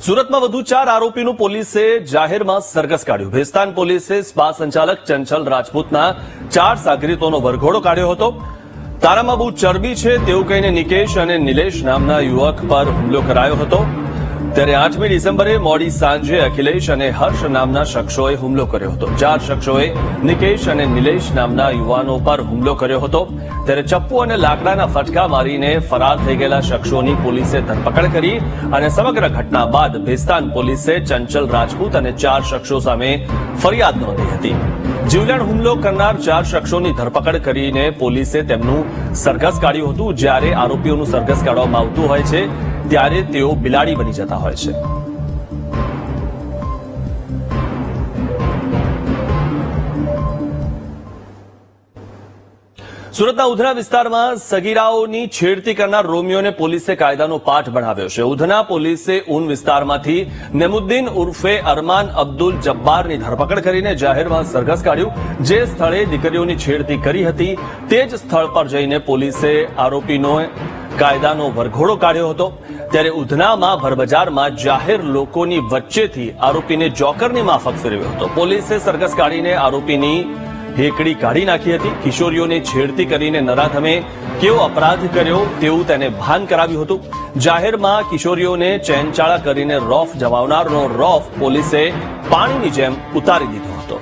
સુરતમાં વધુ 4 આરોપીનું પોલીસે જાહેરમાં સરઘસ કાઢ્યું। ભેસ્તાન પોલીસે સ્પા સંચાલક ચંચલ રાજપૂતના 4 સાગરીતોનો વરઘોડો કાઢ્યો હતો। તારામાં બહુ ચરબી છે તેવું કહીને નિકેશ અને નિલેશ નામના યુવક પર હુમલો કરાયો હતો। ત્યારે 8મી ડિસેમ્બરે મોડી સાંજે અખિલેશ અને હર્ષ નામના શખ્સોએ હુમલો કર્યો હતો। 4 શખ્સોએ નિકેશ અને નિલેશ નામના યુવાનો પર હુમલો કર્યો હતો। ત્યારે ચપ્પુ અને લાકડાના ફટકા મારીને ફરાર થઈ ગયેલા શખ્સોની પોલીસે ધરપકડ કરી અને સમગ્ર ઘટના બાદ ભેસ્તાન પોલીસે ચંચલ રાજપૂત અને 4 શખ્સો સામે ફરિયાદ નોંધી હતી। જીવલેણ હુમલો કરનાર 4 શખ્સોની ધરપકડ કરીને પોલીસે તેમનું સરઘસ કાઢ્યું હતું। જ્યારે આરોપીઓનું સરઘસ કાઢવામાં આવતું હોય છે ત્યારે તેઓ બિલાડી બની જતા હોય છે। સુરતના ઉધના વિસ્તારમાં સગીરાઓની છેડતી કરનાર રોમિયોને પોલીસે કાયદાનો પાઠ ભણાવ્યો છે। ઉધના પોલીસે ઊન વિસ્તારમાંથી નેમુદ્દીન ઉર્ફે અરમાન અબ્દુલ જબ્બારની ધરપકડ કરીને જાહેરમાં સરઘસ કાઢ્યું। જે સ્થળે દીકરીઓની છેડતી કરી હતી તે જ સ્થળ પર જઈને પોલીસે આરોપીનો કાયદાનો વરઘોડો કાઢ્યો હતો। ત્યારે ઉધનામાં ભરબજારમાં જાહેર લોકોની વચ્ચેથી આરોપીને જોકરની માફક ફેરવ્યો હતો। પોલીસે સરઘસ કાઢીને આરોપીની હેકડી કાઢી નાખી હતી। કિશોરીઓને છેડતી કરીને નરાધમે કેવો અપરાધ કર્યો તેવું તેને ભાન કરાવ્યું હતું। જાહેરમાં કિશોરીઓને ચેનચાળા કરીને રોફ જમાવનારનો રોફ પોલીસે પાણીની જેમ ઉતારી દીધો હતો।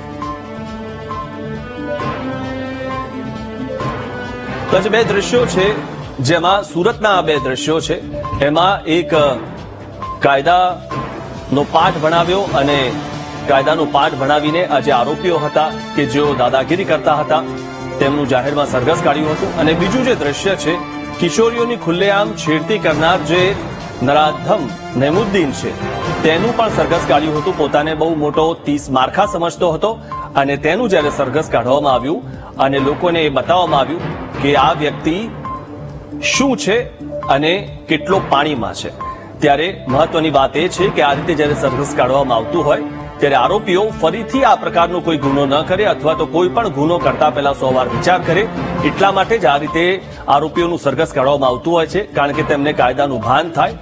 તો આજે 2 દ્રશ્યો છે જેમાં સુરતના આ 2 દ્રશ્યો છે। એમાં એક કાયદાનો પાઠ ભણાવ્યો અને કાયદાનો પાઠ ભણાવીને આ જે આરોપીઓ હતા કે જેઓ દાદાગીરી કરતા હતા તેમનું જાહેરમાં સરઘસ કાઢ્યું હતું। અને બીજું જે દ્રશ્ય છે કિશોરીઓની ખુલ્લેઆમ છેડતી કરનાર જે નરાધમ નેમુદ્દીન છે તેનું પણ સરઘસ કાઢ્યું હતું। પોતાને બહુ મોટો 30 મારખા સમજતો હતો અને તેનું જ્યારે સરઘસ કાઢવામાં આવ્યું અને લોકોને એ બતાવવામાં આવ્યું કે આ વ્યક્તિ શું છે અને કેટલો પાણીમાં છે। ત્યારે મહત્વની વાત એ છે કે આ રીતે જ્યારે સરઘસ કાઢવામાં આવતું હોય ત્યારે આરોપીઓ ફરીથી આ પ્રકારનો કોઈ ગુનો ન કરે અથવા તો કોઈ પણ ગુનો કરતા પહેલા 100 વાર વિચાર કરે। એટલા માટે જ આ રીતે આરોપીઓનું સરઘસ કાઢવામાં આવતું હોય છે કારણ કે તેમને કાયદાનું ભાન થાય।